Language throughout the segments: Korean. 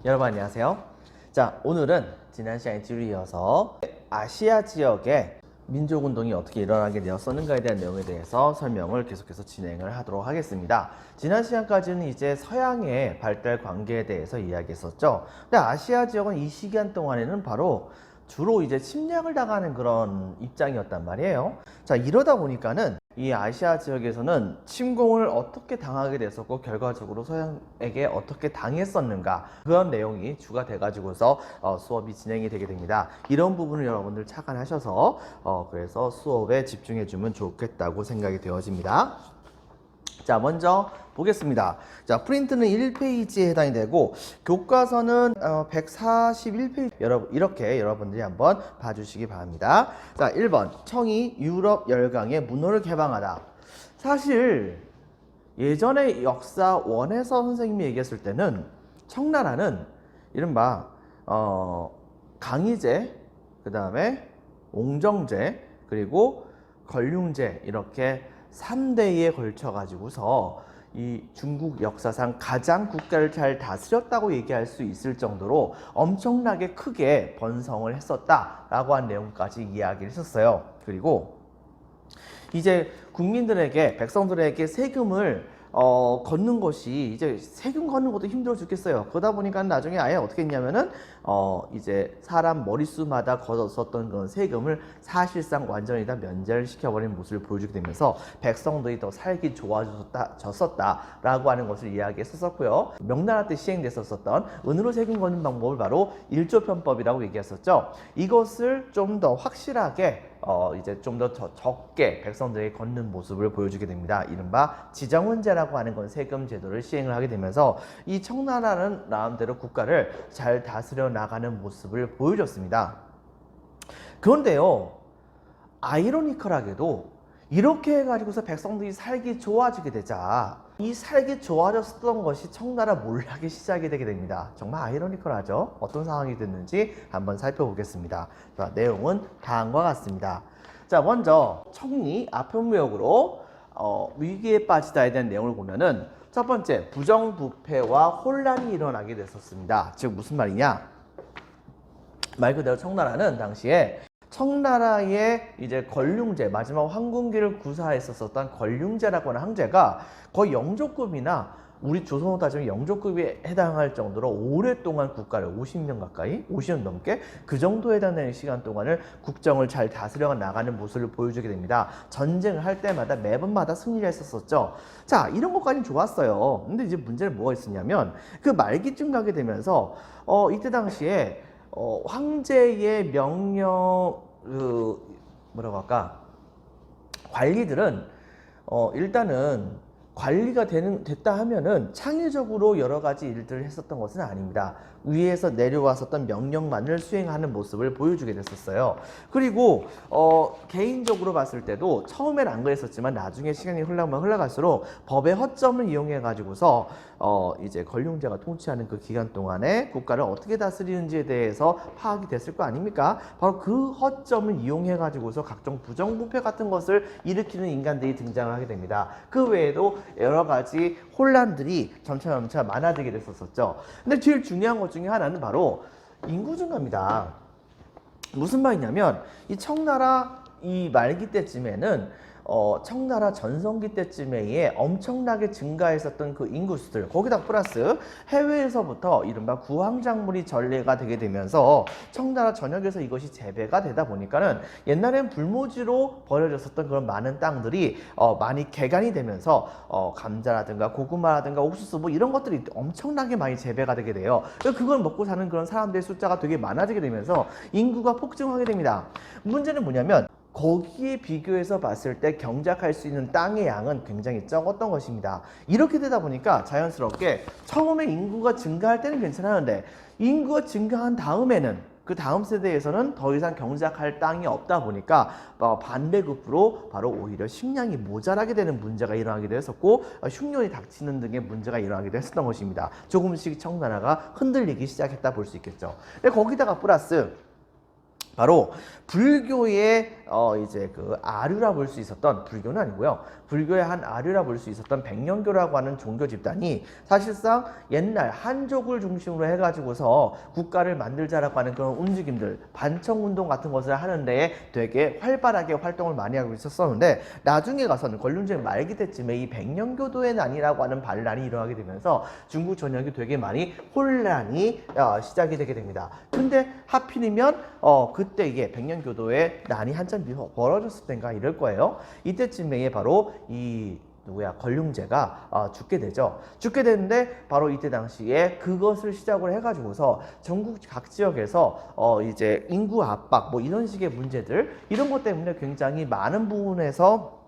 여러분 안녕하세요. 자, 오늘은 지난 시간에 뒤를 이어서 아시아 지역의 민족운동이 어떻게 일어나게 되었었는가에 대한 내용에 대해서 설명을 계속해서 진행을 하도록 하겠습니다. 지난 시간까지는 이제 서양의 발달 관계에 대해서 이야기했었죠. 근데 아시아 지역은 이 시간 동안에는 바로 주로 이제 침략을 당하는 그런 입장이었단 말이에요. 자, 이러다 보니까는 이 아시아 지역에서는 침공을 어떻게 당하게 됐었고 결과적으로 서양에게 어떻게 당했었는가, 그런 내용이 주가 돼가지고서 수업이 진행이 되게 됩니다. 이런 부분을 여러분들 착안하셔서 그래서 수업에 집중해주면 좋겠다고 생각이 되어집니다. 자, 먼저 보겠습니다. 자, 프린트는 1페이지에 해당이 되고 교과서는 141페이지. 이렇게 여러분들이 한번 봐주시기 바랍니다. 자, 1번 청이 유럽 열강의 문호를 개방하다. 사실 예전에 역사원에서 선생님이 얘기했을 때는 청나라는 이른바 강희제, 그 다음에 옹정제, 그리고 걸륭제, 이렇게 3대에 걸쳐 가지고서 이 중국 역사상 가장 국가를 잘 다스렸다고 얘기할 수 있을 정도로 엄청나게 크게 번성을 했었다라고 한 내용까지 이야기를 했었어요. 그리고 이제 국민들에게, 백성들에게 세금을 걷는 것이, 이제 세금 걷는 것도 힘들어 죽겠어요. 그러다 보니까 나중에 아예 어떻게 했냐면은 이제 사람 머릿수마다 걷었었던 그런 세금을 사실상 완전히 다 면제를 시켜버린 모습을 보여주게 되면서 백성들이 더 살기 좋아졌었다라고 하는 것을 이야기했었고요. 명나라 때 시행됐었던 은으로 세금 걷는 방법을 바로 일조편법이라고 얘기했었죠. 이것을 좀 더 확실하게 이제 좀 더 적게 백성들에게 걷는 모습을 보여주게 됩니다. 이른바 지정훈제라고 하는 건 세금 제도를 시행을 하게 되면서 이 청나라는 나름대로 국가를 잘 다스려 나가는 모습을 보여줬습니다. 그런데요, 아이러니컬하게도 이렇게 해가지고서 백성들이 살기 좋아지게 되자 이 살기 좋아졌던 것이 청나라 몰락의 시작이 되게 됩니다. 정말 아이러니컬하죠? 어떤 상황이 됐는지 한번 살펴보겠습니다. 자, 내용은 다음과 같습니다. 자, 먼저 청리 아편무역으로 위기에 빠지다에 대한 내용을 보면은 첫 번째, 부정부패와 혼란이 일어나게 됐었습니다. 즉 무슨 말이냐? 말 그대로 청나라는 당시에 청나라의 이제 걸륭제, 마지막 황궁기를 구사했었던 걸륭제라고 하는 황제가 거의 영조급이나 우리 조선으로 따지면 영조급에 해당할 정도로 오랫동안 국가를 50년 가까이, 50년 넘게 그 정도에 해당되는 시간 동안을 국정을 잘 다스려 나가는 모습을 보여주게 됩니다. 전쟁을 할 때마다 매번마다 승리를 했었죠. 자, 이런 것까지는 좋았어요. 근데 이제 문제는 뭐가 있었냐면 그 말기쯤 가게 되면서 이때 당시에 황제의 명령, 뭐라고 할까, 관리들은 일단은 관리가 됐다 하면은 창의적으로 여러 가지 일들을 했었던 것은 아닙니다. 위에서 내려왔었던 명령만을 수행하는 모습을 보여주게 됐었어요. 그리고 개인적으로 봤을 때도 처음엔 안 그랬었지만 나중에 시간이 흘러갈수록 법의 허점을 이용해 가지고서 이제 걸륭제가 통치하는 그 기간 동안에 국가를 어떻게 다스리는지에 대해서 파악이 됐을 거 아닙니까? 바로 그 허점을 이용해 가지고서 각종 부정부패 같은 것을 일으키는 인간들이 등장을 하게 됩니다. 그 외에도 여러 가지 혼란들이 점차 많아지게 됐었죠. 근데 제일 중요한 것 중에 하나는 바로 인구 증가입니다. 무슨 말이냐면 이 청나라 이 말기 때쯤에는 청나라 전성기 때쯤에 엄청나게 증가했었던 그 인구수들, 거기다 플러스 해외에서부터 이른바 구황작물이 전래가 되게 되면서 청나라 전역에서 이것이 재배가 되다 보니까는 옛날엔 불모지로 버려졌었던 그런 많은 땅들이 많이 개간이 되면서 감자라든가 고구마라든가 옥수수 뭐 이런 것들이 엄청나게 많이 재배가 되게 돼요. 그걸 먹고 사는 그런 사람들의 숫자가 되게 많아지게 되면서 인구가 폭증하게 됩니다. 문제는 뭐냐면 거기에 비교해서 봤을 때 경작할 수 있는 땅의 양은 굉장히 적었던 것입니다. 이렇게 되다 보니까 자연스럽게 처음에 인구가 증가할 때는 괜찮았는데 인구가 증가한 다음에는 그 다음 세대에서는 더 이상 경작할 땅이 없다 보니까 반대급부로 바로 오히려 식량이 모자라게 되는 문제가 일어나기도 했었고 흉년이 닥치는 등의 문제가 일어나기도 했었던 것입니다. 조금씩 청나라가 흔들리기 시작했다 볼 수 있겠죠. 근데 거기다가 플러스 바로 불교의 이제 그 아류라 볼 수 있었던, 불교는 아니고요. 불교의 한 아류라 볼 수 있었던 백령교라고 하는 종교 집단이 사실상 옛날 한족을 중심으로 해가지고서 국가를 만들자라고 하는 그런 움직임들, 반청운동 같은 것을 하는데 되게 활발하게 활동을 많이 하고 있었었는데, 나중에 가서는 권륜주의 말기 때쯤에 이 백령교도의 난이라고 하는 반란이 일어나게 되면서 중국 전역이 되게 많이 혼란이 시작이 되게 됩니다. 근데 하필이면 그때 이게 백령교도의 난이 한참 벌어졌을 때인가 이럴 거예요. 이때쯤에 바로 이 권룡제가 죽게 되죠. 죽게 되는데 바로 이때 당시에 그것을 시작으로 해가지고서 전국 각 지역에서 이제 인구 압박 뭐 이런 식의 문제들, 이런 것 때문에 굉장히 많은 부분에서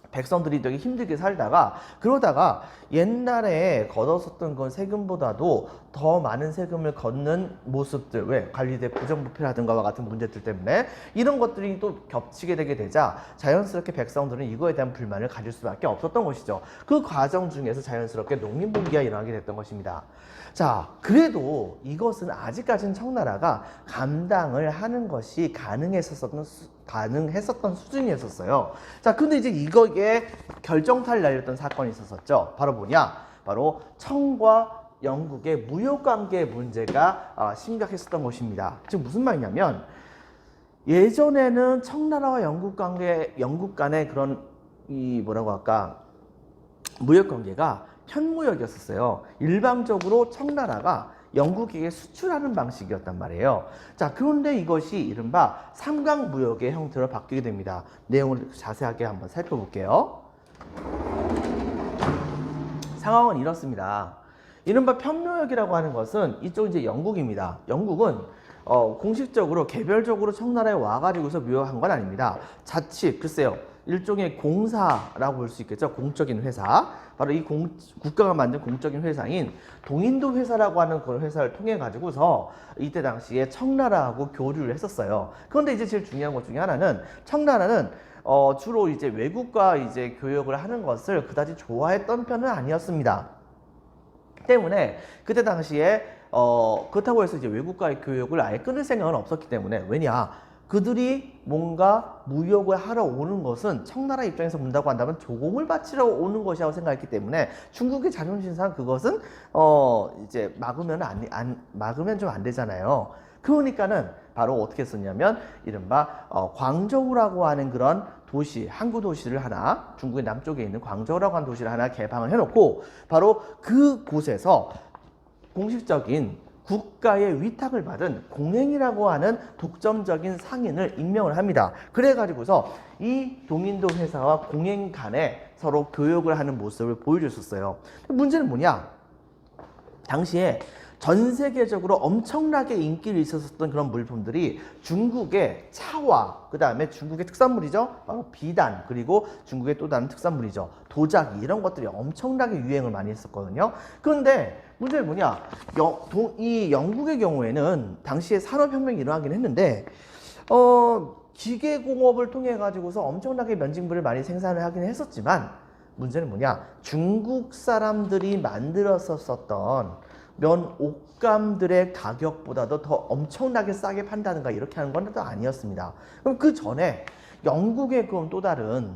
백성들이 되게 힘들게 살다가, 그러다가 옛날에 걷었었던 그 세금보다도 더 많은 세금을 걷는 모습들, 왜 관리대 부정부패라든가와 같은 문제들 때문에 이런 것들이 또 겹치게 되게 되자 자연스럽게 백성들은 이거에 대한 불만을 가질 수밖에 없었던 것이죠. 그 과정 중에서 자연스럽게 농민분기가 일어나게 됐던 것입니다. 자, 그래도 이것은 아직까지는 청나라가 감당을 하는 것이 가능했었던 수준이었어요. 자, 근데 이제 이거에 결정타를 날렸던 사건이 있었었죠. 바로 뭐냐? 바로 청과 영국의 무역관계 문제가 심각했었던 것입니다. 지금 무슨 말이냐면, 예전에는 청나라와 영국 간의 그런 뭐라고 할까, 무역관계가 현무역이었었어요. 일방적으로 청나라가 영국에게 수출하는 방식이었단 말이에요. 자, 그런데 이것이 이른바 삼강무역의 형태로 바뀌게 됩니다. 내용을 자세하게 한번 살펴볼게요. 상황은 이렇습니다. 이른바 평무역이라고 하는 것은 이쪽 이제 영국입니다. 영국은 공식적으로 개별적으로 청나라에 와가지고서 무역한 건 아닙니다. 자칫, 글쎄요, 일종의 공사라고 볼 수 있겠죠. 공적인 회사. 바로 이 국가가 만든 공적인 회사인 동인도 회사라고 하는 그런 회사를 통해 가지고서 이때 당시에 청나라하고 교류를 했었어요. 그런데 이제 제일 중요한 것 중에 하나는, 청나라는 주로 이제 외국과 이제 교역을 하는 것을 그다지 좋아했던 편은 아니었습니다. 때문에 그때 당시에 그렇다고 해서 이제 외국과의 교역을 아예 끊을 생각은 없었기 때문에, 왜냐? 그들이 뭔가 무역을 하러 오는 것은 청나라 입장에서 본다고 한다면 조공을 바치러 오는 것이라고 생각했기 때문에 중국의 자존심상 그것은 이제 막으면 좀 안 되잖아요. 그러니까는 바로 어떻게 썼냐면, 이른바 광저우라고 하는 그런 도시, 항구 도시를 하나, 중국의 남쪽에 있는 광저우라고 하는 도시를 하나 개방을 해놓고, 바로 그 곳에서 공식적인 국가의 위탁을 받은 공행이라고 하는 독점적인 상인을 임명을 합니다. 그래가지고서 이 동인도 회사와 공행 간에 서로 교역을 하는 모습을 보여줬었어요. 문제는 뭐냐? 당시에 전 세계적으로 엄청나게 인기를 있었던 그런 물품들이 중국의 차와, 그 다음에 중국의 특산물이죠. 바로 비단, 그리고 중국의 또 다른 특산물이죠. 도자기, 이런 것들이 엄청나게 유행을 많이 했었거든요. 그런데 문제는 뭐냐? 이 영국의 경우에는 당시에 산업혁명이 일어나긴 했는데, 기계공업을 통해 가지고서 엄청나게 면직물을 많이 생산을 하긴 했었지만, 문제는 뭐냐? 중국 사람들이 만들었었던 면 옷감들의 가격보다도 더 엄청나게 싸게 판다든가 이렇게 하는 건 또 아니었습니다. 그럼 그 전에 영국의 그럼 또 다른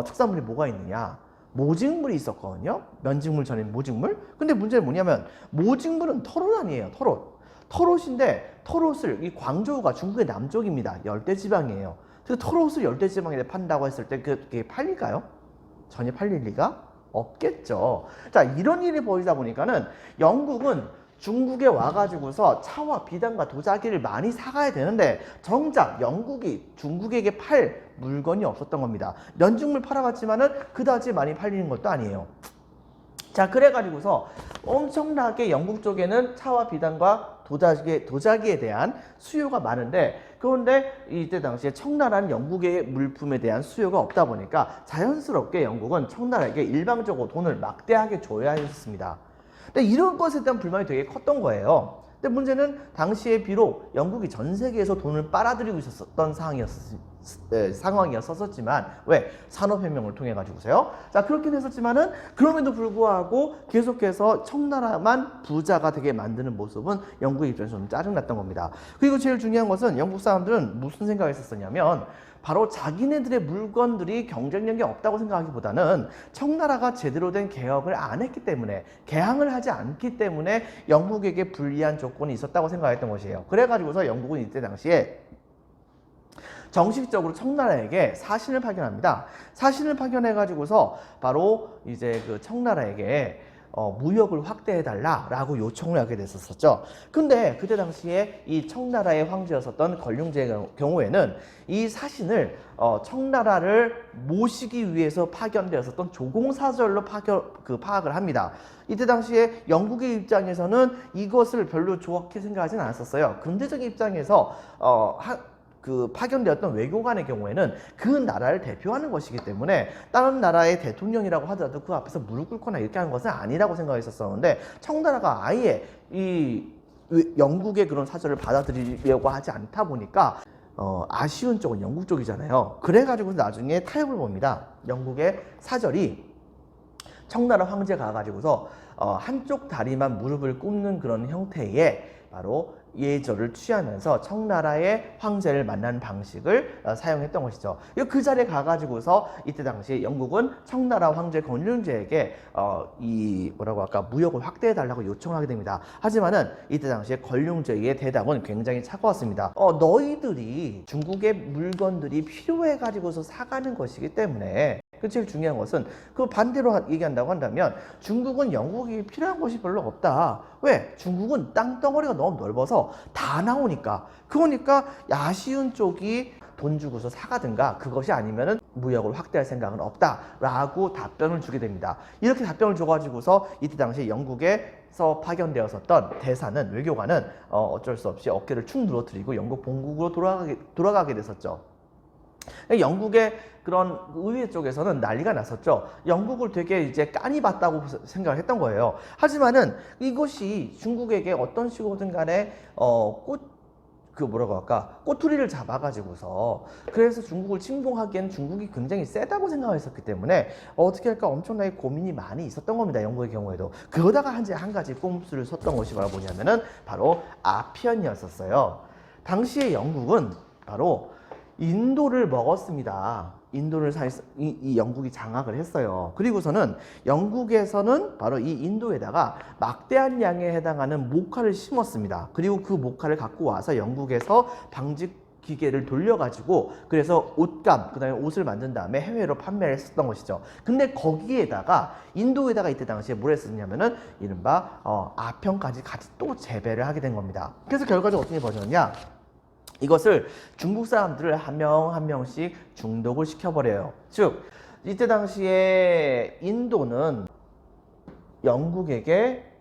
특산물이 뭐가 있느냐? 모직물이 있었거든요. 면직물 전인 모직물. 근데 문제는 뭐냐면, 모직물은 털옷 아니에요. 털옷인데, 털옷을 이 광저우가 중국의 남쪽입니다. 열대지방이에요. 그래서 털옷을 열대지방에 판다고 했을 때 그게 팔릴까요? 전혀 팔릴 리가 없겠죠. 자, 이런 일이 벌어지다 보니까는 영국은 중국에 와가지고서 차와 비단과 도자기를 많이 사가야 되는데, 정작 영국이 중국에게 팔 물건이 없었던 겁니다. 면직물 팔아봤지만은 그다지 많이 팔리는 것도 아니에요. 자, 그래가지고서 엄청나게 영국 쪽에는 차와 비단과 도자기에 대한 수요가 많은데, 그런데 이때 당시에 청나라는 영국의 물품에 대한 수요가 없다 보니까 자연스럽게 영국은 청나라에게 일방적으로 돈을 막대하게 줘야 했습니다. 근데 이런 것에 대한 불만이 되게 컸던 거예요. 근데 문제는 당시에 비록 영국이 전 세계에서 돈을 빨아들이고 있었던 상황이었었지만, 왜? 산업혁명을 통해 가지고서요. 자, 그렇긴 했었지만은 그럼에도 불구하고 계속해서 청나라만 부자가 되게 만드는 모습은 영국의 입장에서 좀 짜증났던 겁니다. 그리고 제일 중요한 것은 영국 사람들은 무슨 생각을 했었냐면, 바로 자기네들의 물건들이 경쟁력이 없다고 생각하기보다는 청나라가 제대로 된 개혁을 안 했기 때문에, 개항을 하지 않기 때문에 영국에게 불리한 조건이 있었다고 생각했던 것이에요. 그래가지고서 영국은 이때 당시에 정식적으로 청나라에게 사신을 파견합니다. 사신을 파견해가지고서 바로 이제 그 청나라에게 무역을 확대해달라라고 요청을 하게 됐었죠. 근데 그때 당시에 이 청나라의 황제였었던 걸륭제의 경우에는 이 사신을 청나라를 모시기 위해서 파견되었었던 조공사절로 파악을 합니다. 이때 당시에 영국의 입장에서는 이것을 별로 좋게 생각하진 않았었어요. 근대적인 입장에서 파견되었던 외교관의 경우에는 그 나라를 대표하는 것이기 때문에 다른 나라의 대통령이라고 하더라도 그 앞에서 무릎 꿇거나 이렇게 하는 것은 아니라고 생각했었는데, 청나라가 아예 이 영국의 그런 사절을 받아들이려고 하지 않다 보니까 아쉬운 쪽은 영국 쪽이잖아요. 그래가지고 나중에 타협을 봅니다. 영국의 사절이 청나라 황제가 가가지고서 한쪽 다리만 무릎을 꿇는 그런 형태의 바로 예절을 취하면서 청나라의 황제를 만나는 방식을 사용했던 것이죠. 그 자리에 가가지고서 이때 당시에 영국은 청나라 황제 걸륭제에게 무역을 확대해달라고 요청하게 됩니다. 하지만은 이때 당시에 걸륭제의 대답은 굉장히 차가웠습니다. 너희들이 중국의 물건들이 필요해가지고서 사가는 것이기 때문에, 제일 중요한 것은 그 반대로 얘기한다고 한다면 중국은 영국이 필요한 것이 별로 없다. 왜? 중국은 땅덩어리가 너무 넓어서 다 나오니까. 그러니까 아쉬운 쪽이 돈 주고서 사가든가, 그것이 아니면은 무역을 확대할 생각은 없다라고 답변을 주게 됩니다. 이렇게 답변을 줘가지고서 이때 당시 영국에서 파견되었었던 대사는, 외교관은 어쩔 수 없이 어깨를 축 늘어뜨리고 영국 본국으로 돌아가게 됐었죠. 영국의 그런 의회 쪽에서는 난리가 났었죠. 영국을 되게 이제 깐이 봤다고 생각을 했던 거예요. 하지만은 이것이 중국에게 어떤 식으로든 간에 꼬투리를 잡아가지고서, 그래서 중국을 침공하기엔 중국이 굉장히 세다고 생각했었기 때문에 어떻게 할까 엄청나게 고민이 많이 있었던 겁니다. 영국의 경우에도. 그러다가 한 가지 꼼수를 썼던 것이 바로 뭐냐면은 바로 아편이었었어요. 당시에 영국은 바로 인도를 먹었습니다. 인도를 이 영국이 장악을 했어요. 그리고서는 영국에서는 바로 이 인도에다가 막대한 양에 해당하는 목화를 심었습니다. 그리고 그 목화를 갖고 와서 영국에서 방직 기계를 돌려가지고, 그래서 옷감, 그 다음에 옷을 만든 다음에 해외로 판매를 했었던 것이죠. 근데 거기에다가 인도에다가 이때 당시에 뭘 했었냐면은 이른바 아편까지 같이 또 재배를 하게 된 겁니다. 그래서 결과적으로 어떻게 벌어졌냐? 이것을 중국 사람들을 한 명 한 명씩 중독을 시켜버려요. 즉 이때 당시에 인도는 영국에게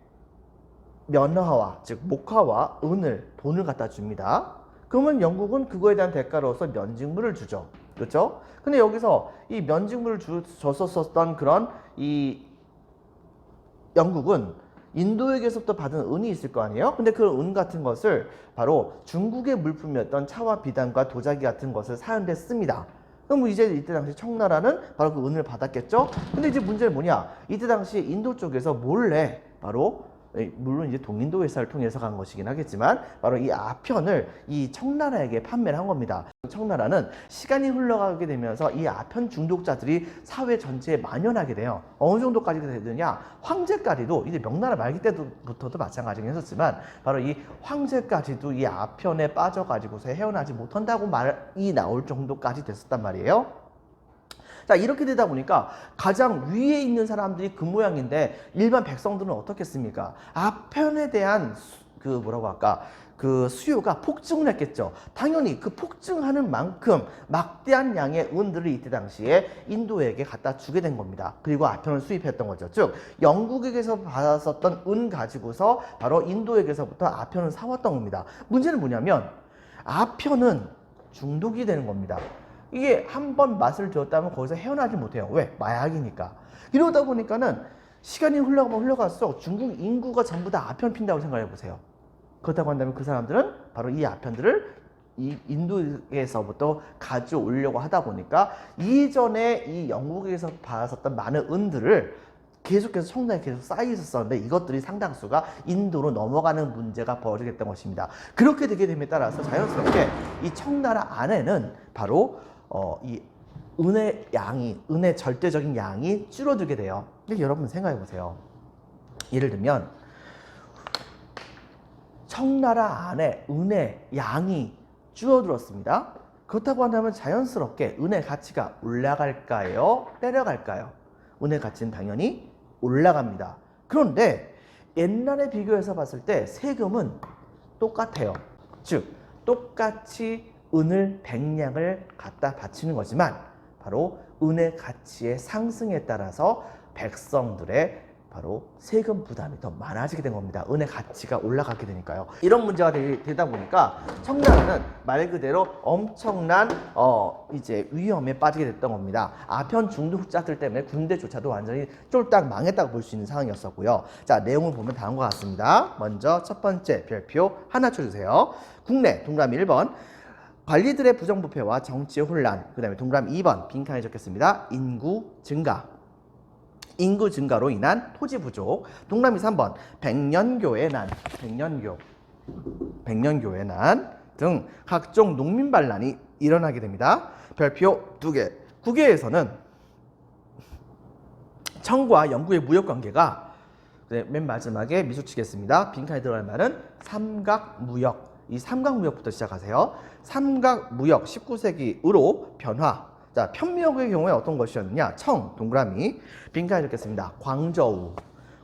면화와, 즉 목화와 은을, 돈을 갖다 줍니다. 그러면 영국은 그거에 대한 대가로서 면직물을 주죠. 그렇죠? 근데 여기서 이 면직물을 줬었던 그런 이 영국은 인도에게서부터 받은 은이 있을 거 아니에요? 근데 그 은 같은 것을 바로 중국의 물품이었던 차와 비단과 도자기 같은 것을 사용해 씁니다. 그럼 이제 이때 당시 청나라는 바로 그 은을 받았겠죠? 근데 이제 문제는 뭐냐? 이때 당시 인도 쪽에서 몰래 바로, 물론 이제 동인도 회사를 통해서 간 것이긴 하겠지만, 바로 이 아편을 이 청나라에게 판매를 한 겁니다. 청나라는 시간이 흘러가게 되면서 이 아편 중독자들이 사회 전체에 만연하게 돼요. 어느 정도까지 되느냐? 황제까지도, 이제 명나라 말기 때부터도 마찬가지긴 했었지만, 바로 이 황제까지도 이 아편에 빠져가지고서 헤어나지 못한다고 말이 나올 정도까지 됐었단 말이에요. 자, 이렇게 되다 보니까 가장 위에 있는 사람들이 그 모양인데 일반 백성들은 어떻겠습니까? 아편에 대한 그 수요가 폭증을 했겠죠. 당연히 그 폭증하는 만큼 막대한 양의 은들을 이때 당시에 인도에게 갖다 주게 된 겁니다. 그리고 아편을 수입했던 거죠. 즉 영국에게서 받았었던 은 가지고서 바로 인도에게서부터 아편을 사왔던 겁니다. 문제는 뭐냐면 아편은 중독이 되는 겁니다. 이게 한 번 맛을 들었다면 거기서 헤어나지 못해요. 왜? 마약이니까. 이러다 보니까는 시간이 흘러갈수록 중국 인구가 전부 다 아편 핀다고 생각해 보세요. 그렇다고 한다면 그 사람들은 바로 이 아편들을 이 인도에서부터 가져오려고 하다 보니까 이전에 이 영국에서 받았었던 많은 은들을 계속해서 청나라에 계속 쌓여 있었는데 이것들이 상당수가 인도로 넘어가는 문제가 벌어지게 됐던 것입니다. 그렇게 되게 됨에 따라서 자연스럽게 이 청나라 안에는 바로 이 은의 양이, 은의 절대적인 양이 줄어들게 돼요. 근데 여러분 생각해 보세요. 예를 들면 청나라 안에 은의 양이 줄어들었습니다. 그렇다고 한다면 자연스럽게 은의 가치가 올라갈까요? 내려갈까요? 은의 가치는 당연히 올라갑니다. 그런데 옛날에 비교해서 봤을 때 세금은 똑같아요. 즉 똑같이 은을 100냥을 갖다 바치는 거지만 바로 은의 가치의 상승에 따라서 백성들의 바로 세금 부담이 더 많아지게 된 겁니다. 은의 가치가 올라가게 되니까요. 이런 문제가 되다 보니까 청나라는 말 그대로 엄청난 이제 위험에 빠지게 됐던 겁니다. 아편 중독자들 때문에 군대조차도 완전히 쫄딱 망했다고 볼 수 있는 상황이었었고요. 자, 내용을 보면 다음과 같습니다. 먼저 첫 번째 별표 하나 쳐주세요. 국내 동그라미 1번 관리들의 부정부패와 정치의 혼란, 그 다음에 동그라미 2번 빈칸에 적겠습니다. 인구 증가. 인구 증가로 인한 토지 부족. 동그라미 3번 백년교의 난, 백년교의 난 등 각종 농민 반란이 일어나게 됩니다. 별표 2개. 국외에서는 청과 영국의 무역 관계가 맨 마지막에 미소 치겠습니다. 빈칸에 들어갈 말은 삼각무역. 이 삼각무역부터 시작하세요. 삼각무역 19세기으로 변화. 자, 편무역의 경우에 어떤 것이었느냐? 청, 동그라미, 빈칸에 적겠습니다.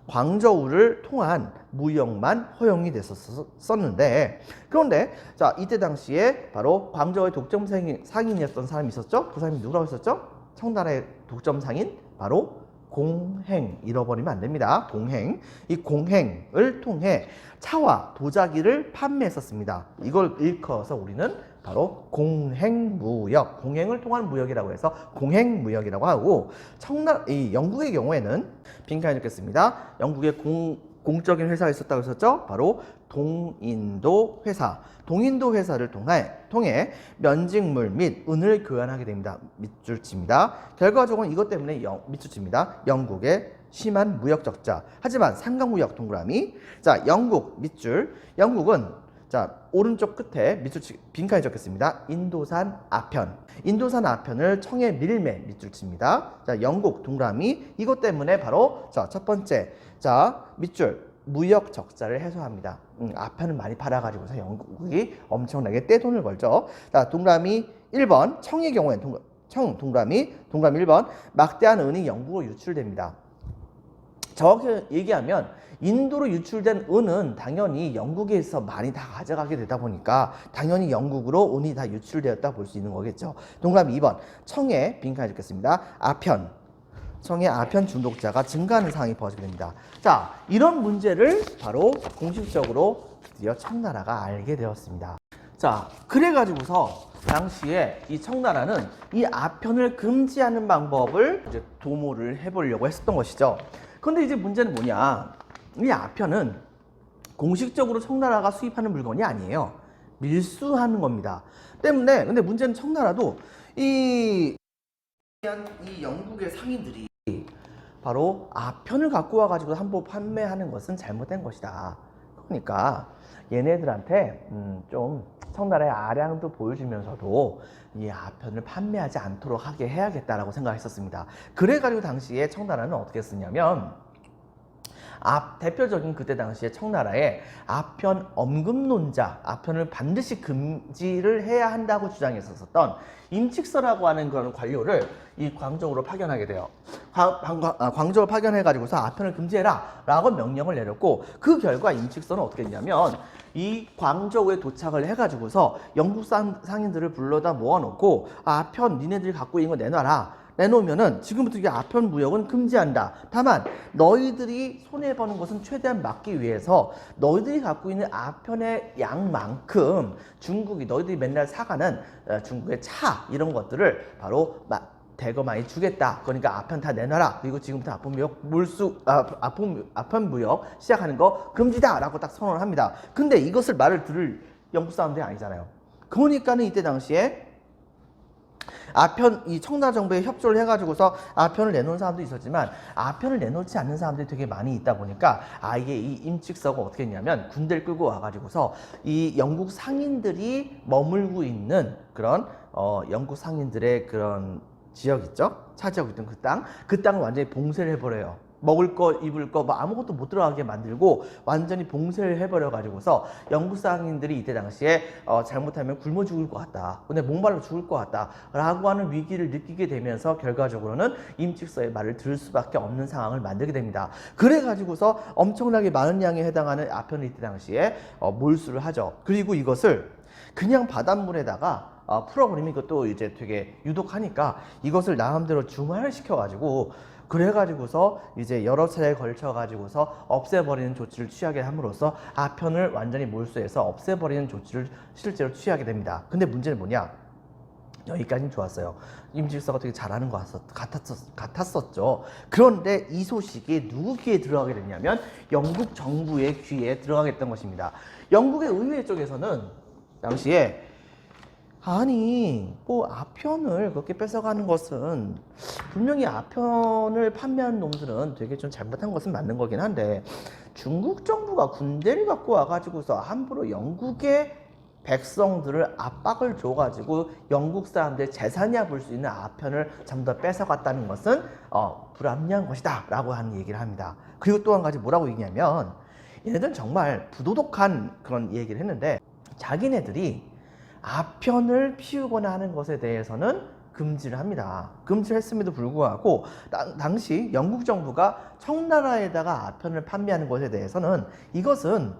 광저우를 통한 무역만 허용이 됐었는데, 그런데 자, 이때 당시에 바로 광저우의 독점 상인이었던 사람이 있었죠? 그 사람이 누구라고 했었죠? 청나라의 독점 상인, 바로 공행. 잃어버리면 안 됩니다. 공행. 이 공행을 통해 차와 도자기를 판매했었습니다. 이걸 일컬어서 우리는 바로 공행무역, 공행을 통한 무역이라고 해서 공행무역이라고 하고, 이 영국의 경우에는 빈칸에 적겠습니다. 영국의 공적인 회사가 있었다고 했었죠. 바로 동인도 회사. 동인도 회사를 통해 면직물 및 은을 교환하게 됩니다. 밑줄 칩니다. 결과적으로 이것 때문에 밑줄 칩니다. 영국의 심한 무역 적자. 하지만 삼각무역 동그라미. 자, 영국 밑줄. 영국은 자, 오른쪽 끝에 밑줄 빈칸에 적겠습니다. 인도산 아편. 인도산 아편을 청의 밀매 밑줄 칩니다. 자, 영국 동그라미. 이것 때문에 바로 자, 첫 번째. 자, 밑줄 무역 적자를 해소합니다. 아편을 많이 팔아가지고서 영국이 엄청나게 떼돈을 벌죠. 자, 동그라미 1번. 청의 경우에는 동그라미 1번. 막대한 은이 영국으로 유출됩니다. 정확히 얘기하면 인도로 유출된 은은 당연히 영국에서 많이 다 가져가게 되다 보니까 당연히 영국으로 은이 다 유출되었다 볼 수 있는 거겠죠. 동그라미 2번 청의 빈칸에 적겠습니다. 아편. 청의 아편 중독자가 증가하는 상황이 벌어지게 됩니다. 자, 이런 문제를 바로 공식적으로 드디어 청나라가 알게 되었습니다. 자, 그래가지고서 당시에 이 청나라는 이 아편을 금지하는 방법을 이제 도모를 해보려고 했었던 것이죠. 그런데 이제 문제는 뭐냐? 이 아편은 공식적으로 청나라가 수입하는 물건이 아니에요. 밀수하는 겁니다. 때문에 근데 문제는 청나라도 이 영국의 상인들이 바로 아편을 갖고 와가지고 한번 판매하는 것은 잘못된 것이다. 그러니까 얘네들한테 좀 청나라의 아량도 보여주면서도 이 아편을 판매하지 않도록 하게 해야겠다라고 생각했었습니다. 그래가지고 당시에 청나라는 어떻게 했었냐면 대표적인 그때 당시에 청나라의 아편 엄금론자, 아편을 반드시 금지를 해야 한다고 주장했었던 임칙서라고 하는 그런 관료를 이 광저우로 파견하게 돼요. 광저우를 파견해가지고서 아편을 금지해라 라고 명령을 내렸고, 그 결과 임칙서는 어떻게 했냐면 이 광저우에 도착을 해가지고서 영국 상인들을 불러다 모아놓고 아편 니네들이 갖고 있는 거 내놔라. 내놓으면은 지금부터 이게 아편 무역은 금지한다. 다만 너희들이 손해보는 것은 최대한 막기 위해서 너희들이 갖고 있는 아편의 양만큼 중국이 너희들이 맨날 사가는 중국의 차 이런 것들을 바로 대거 많이 주겠다. 그러니까 아편 다 내놔라. 그리고 지금부터 아편 무역 아편 무역 시작하는 거 금지다라고 딱 선언을 합니다. 근데 이것을 말을 들을 영국 사람들이 아니잖아요. 그러니까는 이때 당시에 아편 이 청나라 정부에 협조를 해가지고서 아편을 내놓은 사람도 있었지만 아편을 내놓지 않는 사람들이 되게 많이 있다 보니까 이게 이 임칙서가 어떻게 했냐면 군대를 끌고 와가지고서 이 영국 상인들이 머물고 있는 그런 영국 상인들의 그런 지역 있죠? 차지하고 있던 그 땅을 완전히 봉쇄를 해버려요. 먹을 거, 입을 거, 뭐 아무것도 못 들어가게 만들고 완전히 봉쇄를 해버려 가지고서 영국 상인들이 이때 당시에 잘못하면 굶어 죽을 것 같다, 근데 목말라 죽을 것 같다 라고 하는 위기를 느끼게 되면서 결과적으로는 임칙서의 말을 들을 수밖에 없는 상황을 만들게 됩니다. 그래 가지고서 엄청나게 많은 양에 해당하는 아편을 이때 당시에 몰수를 하죠. 그리고 이것을 그냥 바닷물에다가 풀어버리면 이것도 이제 되게 유독하니까 이것을 나름대로 중화를 시켜가지고 그래가지고서 이제 여러 차례에 걸쳐가지고서 없애버리는 조치를 취하게 함으로써 아편을 완전히 몰수해서 없애버리는 조치를 실제로 취하게 됩니다. 근데 문제는 뭐냐? 여기까지는 좋았어요. 임질서가 되게 잘하는 것 같았었죠. 그런데 이 소식이 누구 귀에 들어가게 됐냐면 영국 정부의 귀에 들어가게 됐던 것입니다. 영국의 의회 쪽에서는 당시에 아니 뭐 아편을 그렇게 뺏어가는 것은 분명히 아편을 판매한 놈들은 되게 좀 잘못한 것은 맞는 거긴 한데 중국 정부가 군대를 갖고 와가지고서 함부로 영국의 백성들을 압박을 줘가지고 영국 사람들의 재산이야 볼 수 있는 아편을 전부 다 뺏어갔다는 것은 불합리한 것이다 라고 하는 얘기를 합니다. 그리고 또 한 가지 뭐라고 얘기냐면 얘네들은 정말 부도덕한 그런 얘기를 했는데 자기네들이 아편을 피우거나 하는 것에 대해서는 금지를 합니다. 금지를 했음에도 불구하고 당시 영국 정부가 청나라에다가 아편을 판매하는 것에 대해서는 이것은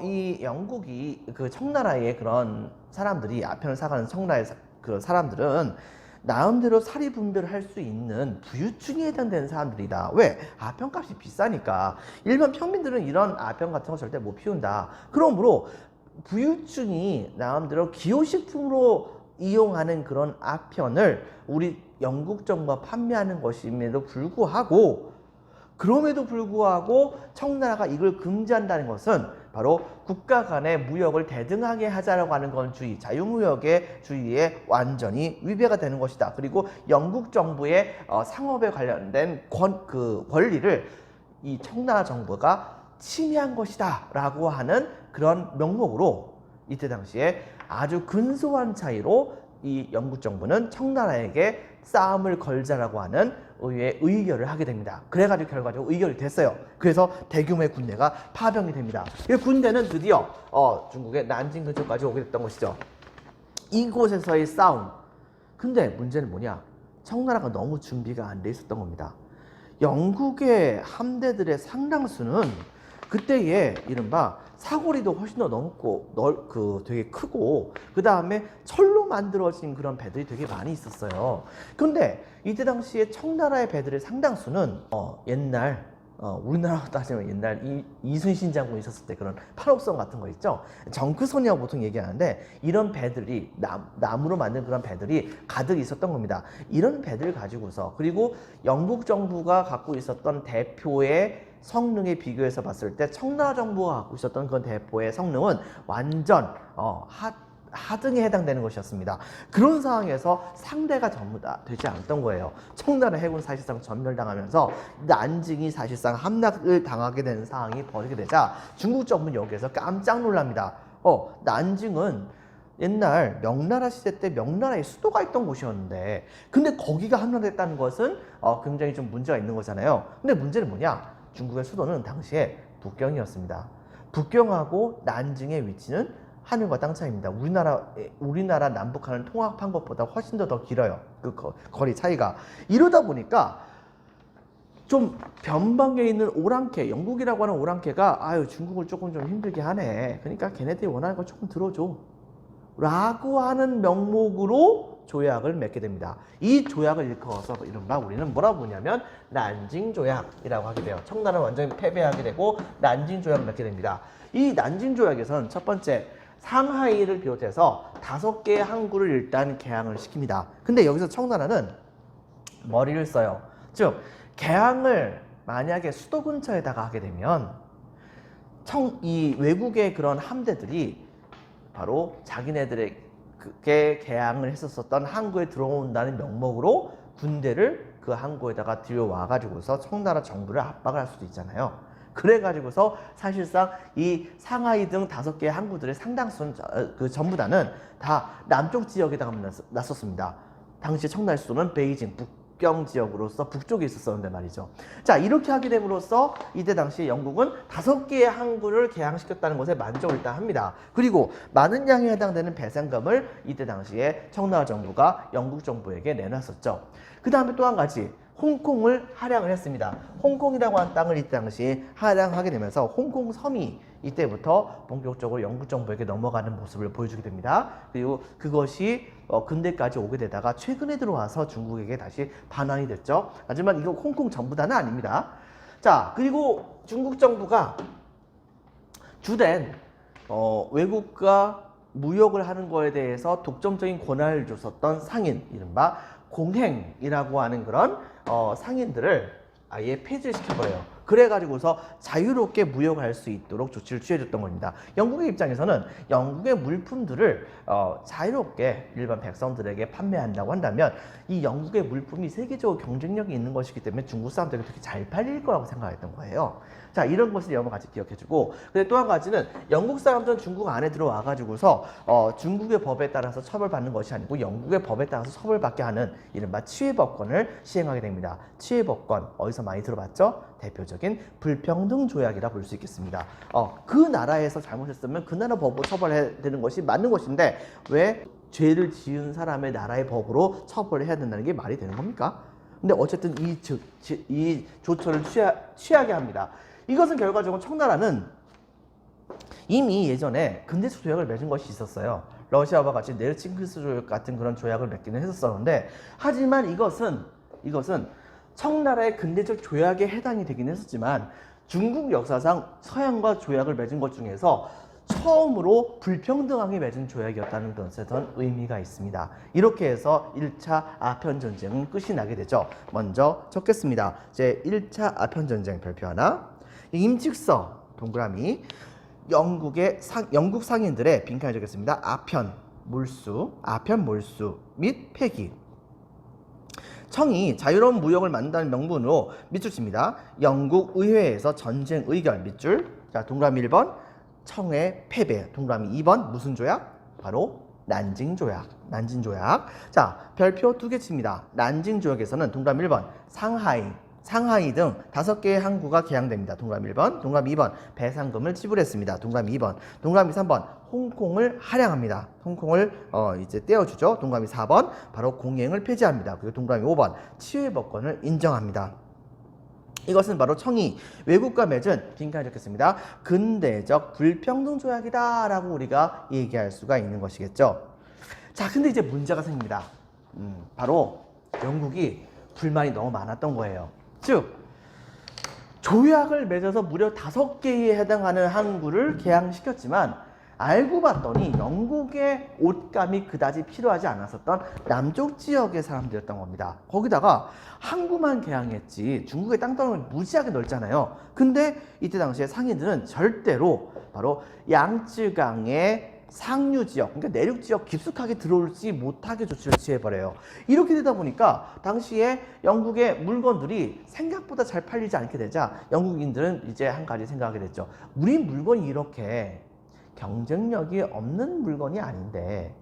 이 영국이 그 청나라의 그런 사람들이 아편을 사가는 청나라의 그 사람들은 나름대로 사리분별을 할 수 있는 부유층에 해당되는 사람들이다. 왜? 아편값이 비싸니까. 일반 평민들은 이런 아편 같은 거 절대 못 피운다. 그러므로 부유층이 나름대로 기호식품으로 이용하는 그런 아편을 우리 영국 정부가 판매하는 것임에도 불구하고 청나라가 이걸 금지한다는 것은 바로 국가 간의 무역을 대등하게 하자라고 하는 건 자유무역의 주의에 완전히 위배가 되는 것이다. 그리고 영국 정부의 상업에 관련된 권리를 이 청나라 정부가 침해한 것이다 라고 하는 그런 명목으로 이때 당시에 아주 근소한 차이로 이 영국 정부는 청나라에게 싸움을 걸자라고 하는 의회의 의결을 하게 됩니다. 그래가지고 결과적으로 의결이 됐어요. 그래서 대규모의 군대가 파병이 됩니다. 이 군대는 드디어 중국의 난징 근처까지 오게 됐던 것이죠. 이곳에서의 싸움. 근데 문제는 뭐냐? 청나라가 너무 준비가 안 돼 있었던 겁니다. 영국의 함대들의 상당수는 그때에 이른바 사거리도 훨씬 더 넓고 되게 크고 그 다음에 철로 만들어진 그런 배들이 되게 많이 있었어요. 그런데 이때 당시에 청나라의 배들의 상당수는 옛날 우리나라로 따지면 옛날 이순신 장군 있었을 때 그런 팔옥선 같은 거 있죠. 정크선이라고 보통 얘기하는데 이런 배들이 나무로 만든 그런 배들이 가득 있었던 겁니다. 이런 배들을 가지고서 그리고 영국 정부가 갖고 있었던 대표의 성능에 비교해서 봤을 때 청나라 정부가 갖고 있었던 그 대포의 성능은 완전 하등에 해당되는 것이었습니다. 그런 상황에서 상대가 전부 다 되지 않았던 거예요. 청나라 해군 사실상 전멸당하면서 난징이 사실상 함락을 당하게 되는 상황이 벌어지게 되자 중국 정부는 여기에서 깜짝 놀랍니다. 난징은 옛날 명나라 시대 때 명나라의 수도가 있던 곳이었는데 근데 거기가 함락됐다는 것은 굉장히 좀 문제가 있는 거잖아요. 근데 문제는 뭐냐? 중국의 수도는 당시에 북경이었습니다. 북경하고 난징의 위치는 하늘과 땅 차이입니다. 우리나라 남북한을 통합한 것보다 훨씬 더 길어요. 그 거리 차이가. 이러다 보니까 좀 변방에 있는 오랑캐, 영국이라고 하는 오랑캐가 중국을 조금 좀 힘들게 하네. 그러니까 걔네들이 원하는 거 조금 들어줘. 라고 하는 명목으로 조약을 맺게 됩니다. 이 조약을 일컬어서 이른바 우리는 뭐라고 부르냐면 난징 조약이라고 하게 돼요. 청나라는 완전히 패배하게 되고 난징 조약을 맺게 됩니다. 이 난징 조약에서는 첫 번째 상하이를 비롯해서 5개의 항구를 일단 개항을 시킵니다. 근데 여기서 청나라는 머리를 써요. 즉 개항을 만약에 수도 근처에다가 하게 되면 이 외국의 그런 함대들이 바로 자기네들의 그게 개항을 했었던 항구에 들어온다는 명목으로 군대를 그 항구에다가 들여와 가지고서 청나라 정부를 압박을 할 수도 있잖아요. 그래가지고서 사실상 이 상하이 등 5개의 항구들의 상당수는 그 전부 다는 다 남쪽 지역에다가 났었습니다. 당시 청나라의 수도는 베이징 북경 지역으로서 북쪽에 있었었는데 말이죠. 자, 이렇게 하게 됨으로써 이때 당시 영국은 5개의 항구를 개항시켰다는 것에 만족을 일단 합니다. 그리고 많은 양에 해당되는 배상금을 이때 당시에 청나라 정부가 영국 정부에게 내놨었죠. 그 다음에 또 한 가지, 홍콩을 할양을 했습니다. 홍콩이라고 하는 땅을 이때 당시 할양하게 되면서 홍콩 섬이 이때부터 본격적으로 영국 정부에게 넘어가는 모습을 보여주게 됩니다. 그리고 그것이 근대까지 오게 되다가 최근에 들어와서 중국에게 다시 반환이 됐죠. 하지만 이거 홍콩 전부 다는 아닙니다. 자, 그리고 중국 정부가 주된 외국과 무역을 하는 거에 대해서 독점적인 권한을 줬었던 상인, 이른바 공행이라고 하는 그런 상인들을 아예 폐지를 시켜버려요. 그래가지고서 자유롭게 무역을 할 수 있도록 조치를 취해줬던 겁니다. 영국의 입장에서는 영국의 물품들을 자유롭게 일반 백성들에게 판매한다고 한다면 이 영국의 물품이 세계적으로 경쟁력이 있는 것이기 때문에 중국 사람들에게 되게 잘 팔릴 거라고 생각했던 거예요. 자, 이런 것을 여러분 같이 기억해주고, 근데 또 한 가지는 영국 사람들은 중국 안에 들어와 가지고서 중국의 법에 따라서 처벌받는 것이 아니고 영국의 법에 따라서 처벌받게 하는 이른바 치외법권을 시행하게 됩니다. 치외법권 어디서 많이 들어봤죠? 대표적인 불평등 조약이라 볼 수 있겠습니다. 그 나라에서 잘못했으면 그 나라 법으로 처벌해야 되는 것이 맞는 것인데 왜 죄를 지은 사람의 나라의 법으로 처벌을 해야 된다는 게 말이 되는 겁니까? 근데 어쨌든 이 조처를 취하게 합니다. 이것은 결과적으로 청나라는 이미 예전에 근대적 조약을 맺은 것이 있었어요. 러시아와 같이 네르친크스 조약 같은 그런 조약을 맺기는 했었는데, 하지만 이것은 청나라의 근대적 조약에 해당이 되긴 했었지만 중국 역사상 서양과 조약을 맺은 것 중에서 처음으로 불평등하게 맺은 조약이었다는 것에선 의미가 있습니다. 이렇게 해서 1차 아편전쟁은 끝이 나게 되죠. 먼저 적겠습니다. 제 1차 아편전쟁 별표 하나. 임칙서 동그라미 영국 상인들의 빈칸에 적겠습니다. 아편 몰수 및 폐기. 청이 자유로운 무역을 만든다는 명분으로 밑줄 칩니다. 영국 의회에서 전쟁 의결 밑줄. 자, 동그라미 1번 청의 패배. 동그라미 2번 무슨 조약? 바로 난징 조약. 자, 별표 2개 칩니다. 난징 조약에서는 동그라미 1번 상하이 등 5개의 항구가 개항됩니다. 동그라미 1번, 동그라미 2번 배상금을 지불했습니다. 동그라미 2번, 동그라미 3번 홍콩을 할양합니다. 홍콩을 이제 떼어주죠. 동그라미 4번 바로 공행을 폐지합니다. 그리고 동그라미 5번 치외법권을 인정합니다. 이것은 바로 청이 외국과 맺은 빈칸에 적겠습니다. 근대적 불평등 조약이다 라고 우리가 얘기할 수가 있는 것이겠죠. 자, 근데 이제 문제가 생깁니다. 바로 영국이 불만이 너무 많았던 거예요. 즉 조약을 맺어서 무려 5개에 해당하는 항구를 개항시켰지만 알고 봤더니 영국의 옷감이 그다지 필요하지 않았었던 남쪽 지역의 사람들이었던 겁니다. 거기다가 항구만 개항했지 중국의 땅덩어리는 무지하게 넓잖아요. 근데 이때 당시에 상인들은 절대로 바로 양쯔강의 상류 지역, 그러니까 내륙 지역 깊숙하게 들어올지 못하게 조치를 취해버려요. 이렇게 되다 보니까 당시에 영국의 물건들이 생각보다 잘 팔리지 않게 되자 영국인들은 이제 한 가지 생각하게 됐죠. 우리 물건이 이렇게 경쟁력이 없는 물건이 아닌데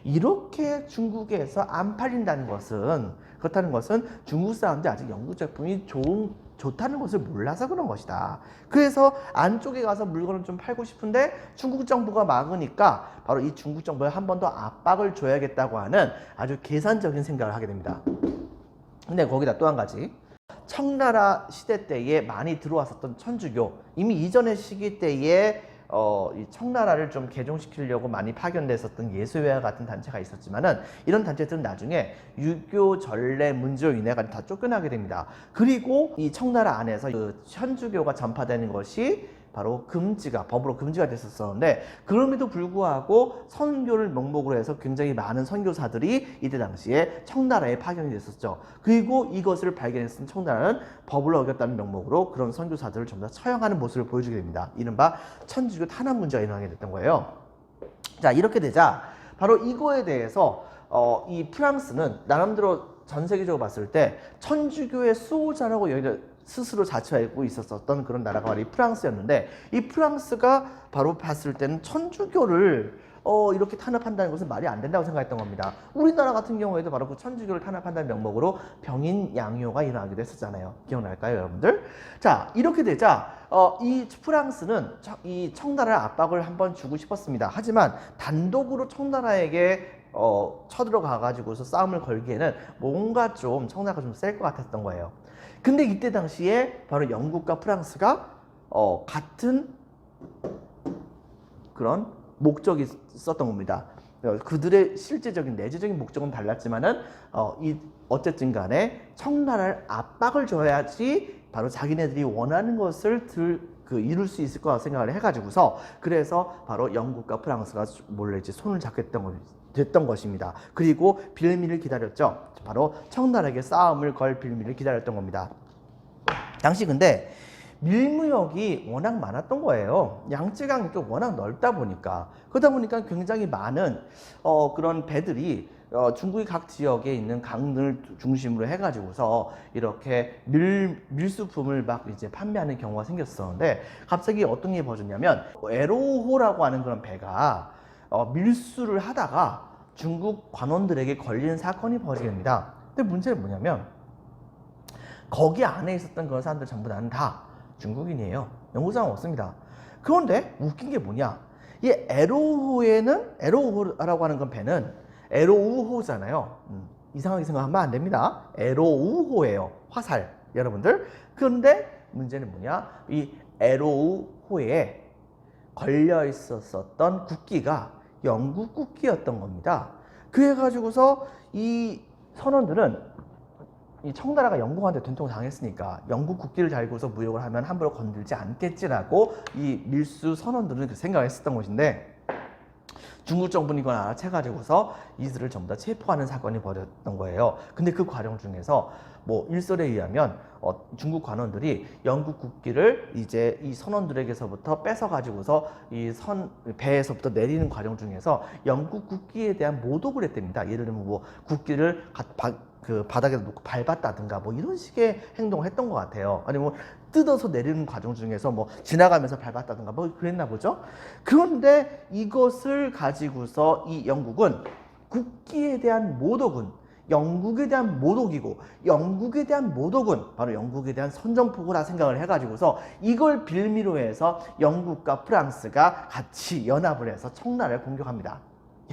이렇게 중국에서 안 팔린다는 것은, 그렇다는 것은 중국 사람들이 아직 영국 제품이 좋다는 것을 몰라서 그런 것이다. 그래서 안쪽에 가서 물건을 좀 팔고 싶은데 중국 정부가 막으니까 바로 이 중국 정부에 한 번 더 압박을 줘야겠다고 하는 아주 계산적인 생각을 하게 됩니다. 근데 거기다 또 한 가지, 청나라 시대 때에 많이 들어왔었던 천주교, 이미 이전의 시기 때에 이 청나라를 좀 개종시키려고 많이 파견됐었던 예수회와 같은 단체가 있었지만은 이런 단체들은 나중에 유교 전례 문제로 인해 다 쫓겨나게 됩니다. 그리고 이 청나라 안에서 그 천주교가 전파되는 것이 바로 법으로 금지가 됐었는데, 그럼에도 불구하고 선교를 명목으로 해서 굉장히 많은 선교사들이 이때 당시에 청나라에 파견이 됐었죠. 그리고 이것을 발견했던 청나라는 법을 어겼다는 명목으로 그런 선교사들을 전부 다 처형하는 모습을 보여주게 됩니다. 이른바 천주교 탄압 문제가 일어나게 됐던 거예요. 자, 이렇게 되자 바로 이거에 대해서 이 프랑스는 나름대로 전 세계적으로 봤을 때 천주교의 수호자라고 스스로 자처하고 있었던 그런 나라가 바로 이 프랑스였는데, 이 프랑스가 바로 봤을 때는 천주교를 이렇게 탄압한다는 것은 말이 안 된다고 생각했던 겁니다. 우리나라 같은 경우에도 바로 그 천주교를 탄압한다는 명목으로 병인 양요가 일어나기도 했었잖아요. 기억날까요, 여러분들? 자, 이렇게 되자 이 프랑스는 이 청나라 압박을 한번 주고 싶었습니다. 하지만 단독으로 청나라에게 쳐들어가 가지고서 싸움을 걸기에는 뭔가 좀 청나라가 좀 셀 것 같았던 거예요. 근데 이때 당시에 바로 영국과 프랑스가 같은 그런 목적이 있었던 겁니다. 그들의 실제적인 내재적인 목적은 달랐지만은 어쨌든 간에 청나라를 압박을 줘야지 바로 자기네들이 원하는 것을 이룰 수 있을 거라 생각을 해가지고서, 그래서 바로 영국과 프랑스가 몰래 이제 손을 잡게 됐던 것입니다. 그리고 빌미를 기다렸죠. 바로 청나라에게 싸움을 걸 빌미를 기다렸던 겁니다. 당시 근데 밀무역이 워낙 많았던 거예요. 양쯔강이 또 워낙 넓다 보니까, 그러다 보니까 굉장히 많은 그런 배들이 중국의 각 지역에 있는 강을 중심으로 해가지고서 이렇게 밀수품을 막 이제 판매하는 경우가 생겼었는데, 갑자기 어떤 일이 벌어졌냐면 에로호라고 하는 그런 배가 밀수를 하다가 중국 관원들에게 걸리는 사건이 벌어지게 됩니다. 근데 문제는 뭐냐면 거기 안에 있었던 그런 사람들 전부 다 중국인이에요. 영국 사람 없습니다. 그런데 웃긴 게 뭐냐, 이 에로우호라고 하는 건 배는 에로우호잖아요. 이상하게 생각하면 안 됩니다. 에로우호예요. 화살, 여러분들. 그런데 문제는 뭐냐, 이 에로우호에 걸려 있었던 국기가 영국 국기였던 겁니다. 그래가지고서 이 선원들은 이 청나라가 영국한테 된통 당했으니까 영국 국기를 달고서 무역을 하면 함부로 건들지 않겠지라고 이 밀수 선원들은 그 생각을 했었던 것인데, 중국 정부는 이걸 알아채가지고서 이들을 전부 다 체포하는 사건이 벌어졌던 거예요. 근데 그 과정 중에서 뭐 일설에 의하면 중국 관원들이 영국 국기를 이제 이 선원들에게서부터 뺏어가지고서 이 배에서부터 내리는 과정 중에서 영국 국기에 대한 모독을 했답니다. 예를 들면 뭐 국기를 그 바닥에 놓고 밟았다든가 뭐 이런 식의 행동을 했던 것 같아요. 아니면 뜯어서 내리는 과정 중에서 뭐 지나가면서 밟았다든가 뭐 그랬나 보죠. 그런데 이것을 가지고서 이 영국은 국기에 대한 모독은 영국에 대한 모독이고, 영국에 대한 모독은 바로 영국에 대한 선전포고라 생각을 해가지고서 이걸 빌미로 해서 영국과 프랑스가 같이 연합을 해서 청나라를 공격합니다.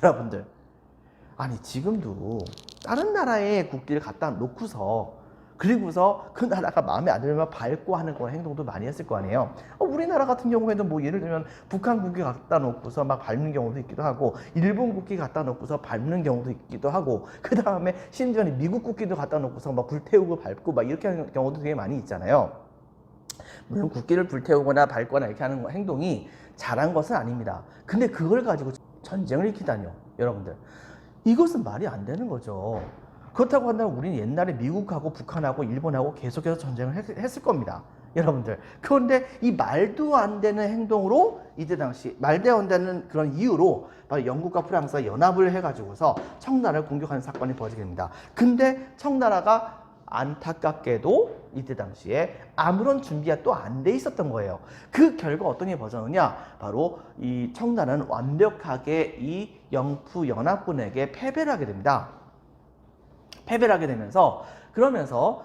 여러분들, 아니 지금도 다른 나라의 국기를 갖다 놓고서 그리고서 그 나라가 마음에 안 들면 밟고 하는 그런 행동도 많이 했을 거 아니에요. 우리나라 같은 경우에도 뭐 예를 들면 북한 국기 갖다 놓고서 막 밟는 경우도 있기도 하고, 일본 국기 갖다 놓고서 밟는 경우도 있기도 하고, 그 다음에 심지어는 미국 국기도 갖다 놓고서 막 불태우고 밟고 막 이렇게 하는 경우도 되게 많이 있잖아요. 물론 국기를 불태우거나 밟거나 이렇게 하는 행동이 잘한 것은 아닙니다. 근데 그걸 가지고 전쟁을 일으키다니요, 여러분들. 이것은 말이 안 되는 거죠. 그렇다고 한다면 우리는 옛날에 미국하고 북한하고 일본하고 계속해서 전쟁을 했을 겁니다, 여러분들. 그런데 이 말도 안 되는 행동으로, 이때 당시 말도 안 되는 그런 이유로 바로 영국과 프랑스가 연합을 해가지고서 청나라를 공격하는 사건이 벌어지게 됩니다. 근데 청나라가 안타깝게도 이때 당시에 아무런 준비가 또 안 돼 있었던 거예요. 그 결과 어떤 게 벌어졌느냐, 바로 이 청나라는 완벽하게 이 영프 연합군에게 패배를 하게 됩니다. 패배를 하게 되면서, 그러면서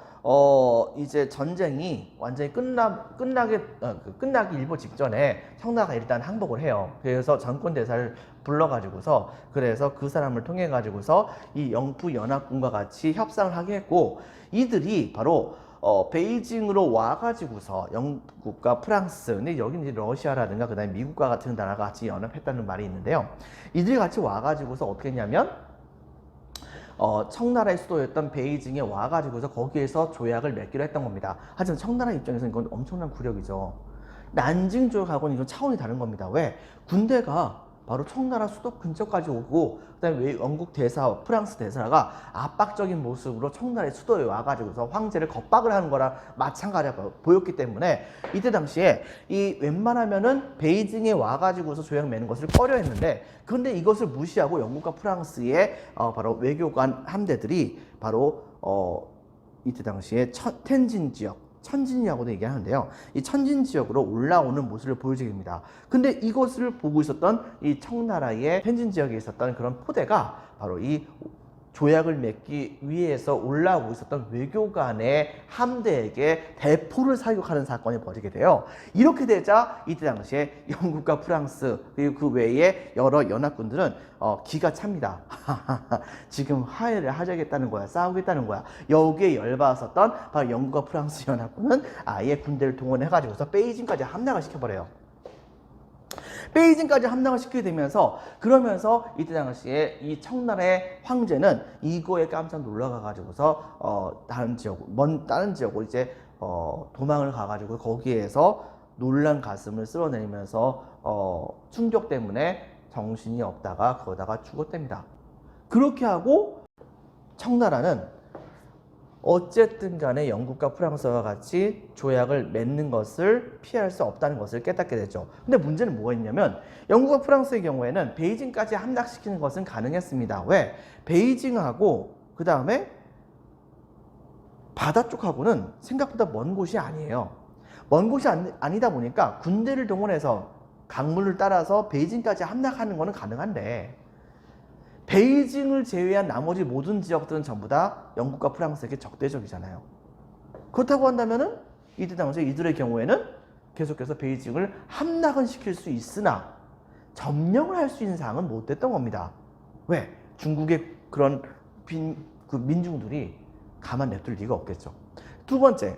이제 전쟁이 완전히 끝나기 일보 직전에 청나라가 일단 항복을 해요. 그래서 전권대사를 불러가지고서, 그래서 그 사람을 통해 가지고서 이 영프 연합군과 같이 협상을 하게 했고, 이들이 바로 베이징으로 와가지고서 영국과 프랑스, 근데 여기는 이제 러시아라든가 그다음에 미국과 같은 나라가 같이 연합했다는 말이 있는데요. 이들이 같이 와가지고서 어떻게 했냐면 청나라의 수도였던 베이징에 와가지고서 거기에서 조약을 맺기로 했던 겁니다. 하지만 청나라 입장에서는 이건 엄청난 굴욕이죠. 난징 조약하고는 이건 차원이 다른 겁니다. 왜? 군대가 바로 청나라 수도 근처까지 오고, 그다음에 영국 대사, 프랑스 대사가 압박적인 모습으로 청나라의 수도에 와가지고서 황제를 겁박을 하는 거랑 마찬가지가 보였기 때문에 이때 당시에 이 웬만하면은 베이징에 와가지고서 조약 맺는 것을 꺼려했는데, 그런데 이것을 무시하고 영국과 프랑스의 바로 외교관 함대들이 바로 이때 당시에 텐진 지역, 천진이라고도 얘기하는데요. 이 천진 지역으로 올라오는 모습을 보여줍니다. 근데 이것을 보고 있었던 이 청나라의 텐진 지역에 있었던 그런 포대가 바로 이 조약을 맺기 위해서 올라오고 있었던 외교관의 함대에게 대포를 사격하는 사건이 벌어지게 돼요. 이렇게 되자 이때 당시에 영국과 프랑스 그리고 그 외에 여러 연합군들은 기가 찹니다. 지금 화해를 하자겠다는 거야, 싸우겠다는 거야. 여기에 열받았었던 바로 영국과 프랑스 연합군은 아예 군대를 동원해가지고서 베이징까지 함락을 시켜버려요. 베이징까지 함락을 시키게 되면서, 그러면서 이때 당시에 이 청나라의 황제는 이거에 깜짝 놀라가지고서 다른 지역으로 이제 도망을 가가지고 거기에서 놀란 가슴을 쓸어내리면서 충격 때문에 정신이 없다가 그러다가 죽었답니다. 그렇게 하고 청나라는 어쨌든 간에 영국과 프랑스와 같이 조약을 맺는 것을 피할 수 없다는 것을 깨닫게 되죠. 근데 문제는 뭐가 있냐면, 영국과 프랑스의 경우에는 베이징까지 함락시키는 것은 가능했습니다. 왜? 베이징하고 그 다음에 바다 쪽하고는 생각보다 먼 곳이 아니에요. 먼 곳이 아니다 보니까 군대를 동원해서 강물을 따라서 베이징까지 함락하는 것은 가능한데, 베이징을 제외한 나머지 모든 지역들은 전부 다 영국과 프랑스에게 적대적이잖아요. 그렇다고 한다면은 이때 당시에 이들의 경우에는 계속해서 베이징을 함락은 시킬 수 있으나 점령을 할 수 있는 상황은 못 됐던 겁니다. 왜? 중국의 그런 민중들이 가만 냅둘 리가 없겠죠. 두 번째,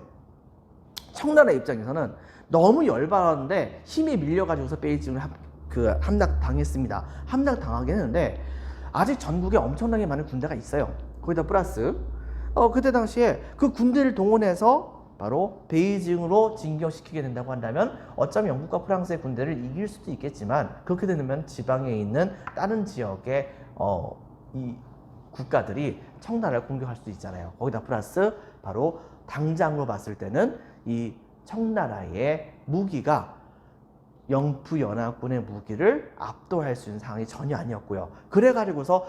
청나라 입장에서는 너무 열받았는데 힘에 밀려가지고서 베이징을 함락당했습니다. 함락당하게 했는데 아직 전국에 엄청나게 많은 군대가 있어요. 거기다 플러스 그때 당시에 그 군대를 동원해서 바로 베이징으로 진격시키게 된다고 한다면 어쩌면 영국과 프랑스의 군대를 이길 수도 있겠지만, 그렇게 되면 지방에 있는 다른 지역의 이 국가들이 청나라를 공격할 수도 있잖아요. 거기다 플러스 바로 당장으로 봤을 때는 이 청나라의 무기가 영프연합군의 무기를 압도할 수 있는 상황이 전혀 아니었고요. 그래가지고서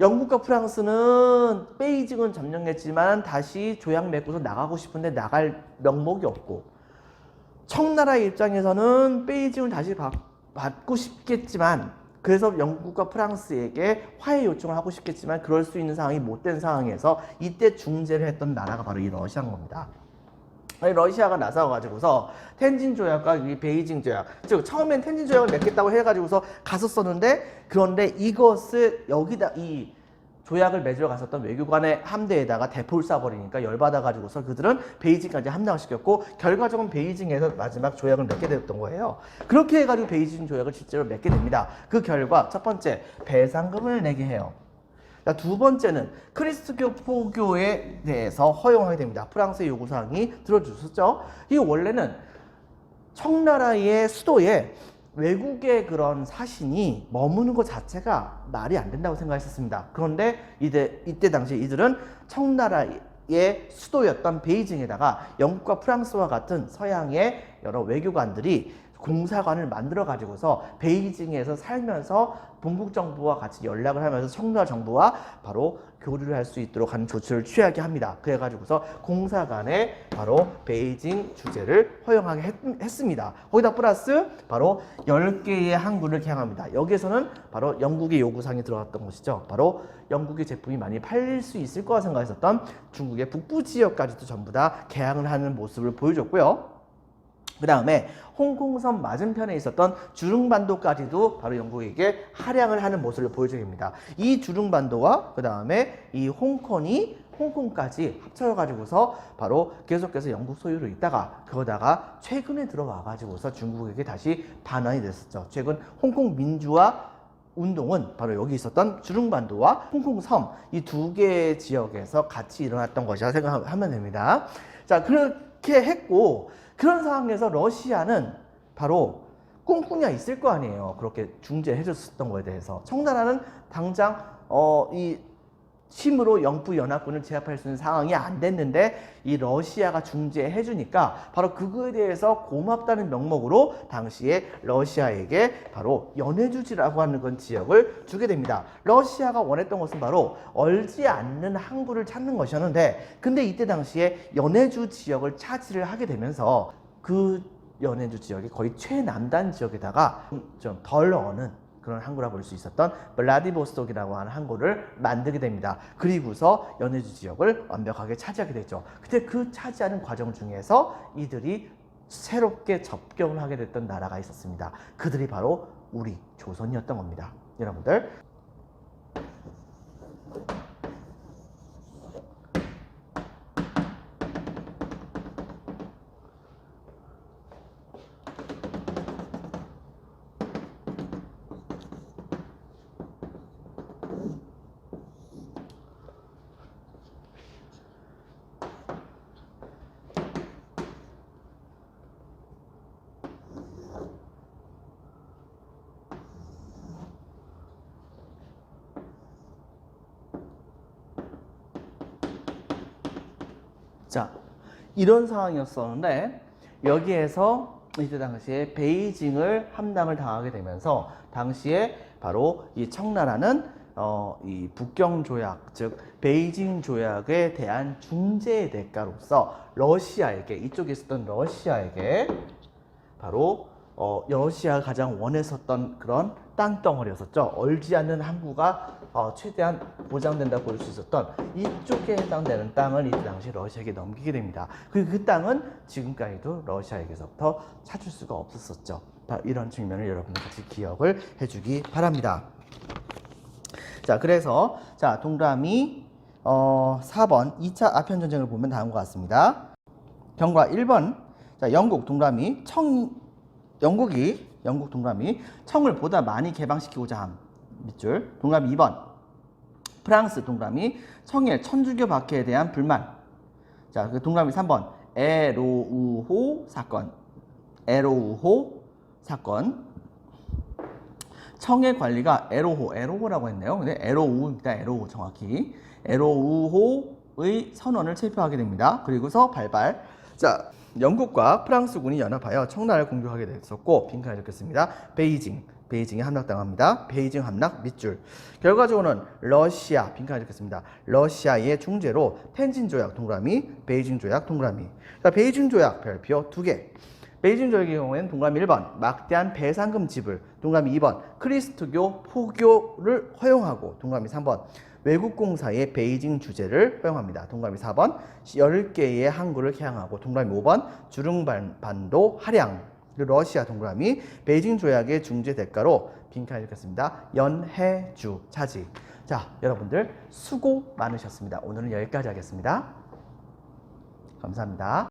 영국과 프랑스는 베이징은 점령했지만 다시 조약 맺고서 나가고 싶은데 나갈 명목이 없고, 청나라의 입장에서는 베이징을 다시 받고 싶겠지만, 그래서 영국과 프랑스에게 화해 요청을 하고 싶겠지만 그럴 수 있는 상황이 못 된 상황에서 이때 중재를 했던 나라가 바로 이 러시아인 겁니다. 러시아가 나서가지고서 텐진 조약과 이 베이징 조약, 즉 처음엔 텐진 조약을 맺겠다고 해가지고서 갔었었는데, 그런데 이것을 여기다 이 조약을 맺으러 갔었던 외교관의 함대에다가 대포를 쏴버리니까 열받아가지고서 그들은 베이징까지 함락을 시켰고, 결과적으로 베이징에서 마지막 조약을 맺게 되었던 거예요. 그렇게 해가지고 베이징 조약을 실제로 맺게 됩니다. 그 결과 첫 번째, 배상금을 내게 해요. 두 번째는 크리스트교 포교에 대해서 허용하게 됩니다. 프랑스의 요구사항이 들어주셨죠. 이 원래는 청나라의 수도에 외국의 그런 사신이 머무는 것 자체가 말이 안 된다고 생각했었습니다. 그런데 이때 당시에 이들은 청나라의 수도였던 베이징에다가 영국과 프랑스와 같은 서양의 여러 외교관들이 공사관을 만들어 가지고서 베이징에서 살면서 본국 정부와 같이 연락을 하면서 청나라 정부와 바로 교류를 할 수 있도록 하는 조치를 취하게 합니다. 그래가지고서 공사관에 바로 베이징 주재를 허용하게 했습니다. 거기다 플러스 바로 10개의 항구를 개항합니다. 여기에서는 바로 영국의 요구사항이 들어갔던 것이죠. 바로 영국의 제품이 많이 팔릴 수 있을 거라 생각했었던 중국의 북부 지역까지도 전부 다 개항을 하는 모습을 보여줬고요. 그 다음에 홍콩섬 맞은편에 있었던 주릉반도까지도 바로 영국에게 할양을 하는 모습을 보여줍니다. 이 주릉반도와 그 다음에 이 홍콩까지 합쳐가지고서 바로 계속해서 영국 소유로 있다가 그러다가 최근에 들어와 가지고서 중국에게 다시 반환이 됐었죠. 최근 홍콩 민주화 운동은 바로 여기 있었던 주릉반도와 홍콩섬 이 두 개의 지역에서 같이 일어났던 것이라 생각하면 됩니다. 자, 그렇게 했고, 그런 상황에서 러시아는 바로 꿍꿍이가 있을 거 아니에요. 그렇게 중재해 줬었던 거에 대해서. 청나라는 당장 이 힘으로 영부 연합군을 제압할 수 있는 상황이 안 됐는데 이 러시아가 중재해 주니까 바로 그거에 대해서 고맙다는 명목으로 당시에 러시아에게 바로 연해주지라고 하는 건 지역을 주게 됩니다. 러시아가 원했던 것은 바로 얼지 않는 항구를 찾는 것이었는데, 근데 이때 당시에 연해주 지역을 차지를 하게 되면서 그 연해주 지역이 거의 최남단 지역에다가 좀 덜 어는 그런 항구라 볼 수 있었던 블라디보스톡이라고 하는 항구를 만들게 됩니다. 그리고서 연해주 지역을 완벽하게 차지하게 되죠. 근데 그 차지하는 과정 중에서 이들이 새롭게 접경을 하게 됐던 나라가 있었습니다. 그들이 바로 우리 조선이었던 겁니다. 여러분들, 자, 이런 상황이었었는데 여기에서 이때 당시에 베이징을 함락을 당하게 되면서 당시에 바로 이 청나라는 이 북경 조약, 즉 베이징 조약에 대한 중재의 대가로서 러시아에게, 이쪽에 있었던 러시아에게 바로 러시아가 가장 원했었던 그런 땅덩어리였었죠. 얼지 않는 항구가 최대한 보장된다고 볼 수 있었던 이쪽에 해당되는 땅을 이때 당시 러시아에게 넘기게 됩니다. 그리고 그 땅은 지금까지도 러시아에게서부터 찾을 수가 없었었죠. 이런 측면을 여러분들 같이 기억을 해주기 바랍니다. 자, 그래서 자, 동그라미 4번 2차 아편전쟁을 보면 다음과 같습니다. 경과 1번, 자, 영국 동그라미 영국 동그라미 청을 보다 많이 개방시키고자 함 밑줄. 동그라미 2번 프랑스 동그라미 청의 천주교 박해에 대한 불만. 자, 그 동그라미 3번 에로우호 사건. 에로우호 사건. 청의 관리가 에로호라고 했네요. 근데 에로우입니다. 에로우 정확히. 에로우호의 선언을 체표하게 됩니다. 그리고서 발발. 자, 영국과 프랑스군이 연합하여 청나라를 공격하게 됐었고, 빈칸에 적혔습니다. 베이징에 함락당합니다. 베이징 함락 밑줄. 결과적으로는 러시아, 빈칸에 적혔습니다. 러시아의 중재로 텐진 조약 동그라미, 베이징 조약 동그라미. 자, 베이징 조약 별표 2개. 베이징 조약의 경우에는 동그라미 1번 막대한 배상금 지불, 동그라미 2번 크리스트교 포교를 허용하고, 동그라미 3번 외국 공사의 베이징 주재를 허용합니다. 동그라미 4번 10개의 항구를 개항하고, 동그라미 5번 주릉반도 할양. 러시아 동그라미 베이징 조약의 중재 대가로 빈칸에 적혔습니다. 연해주 차지. 자, 여러분들 수고 많으셨습니다. 오늘은 여기까지 하겠습니다. 감사합니다.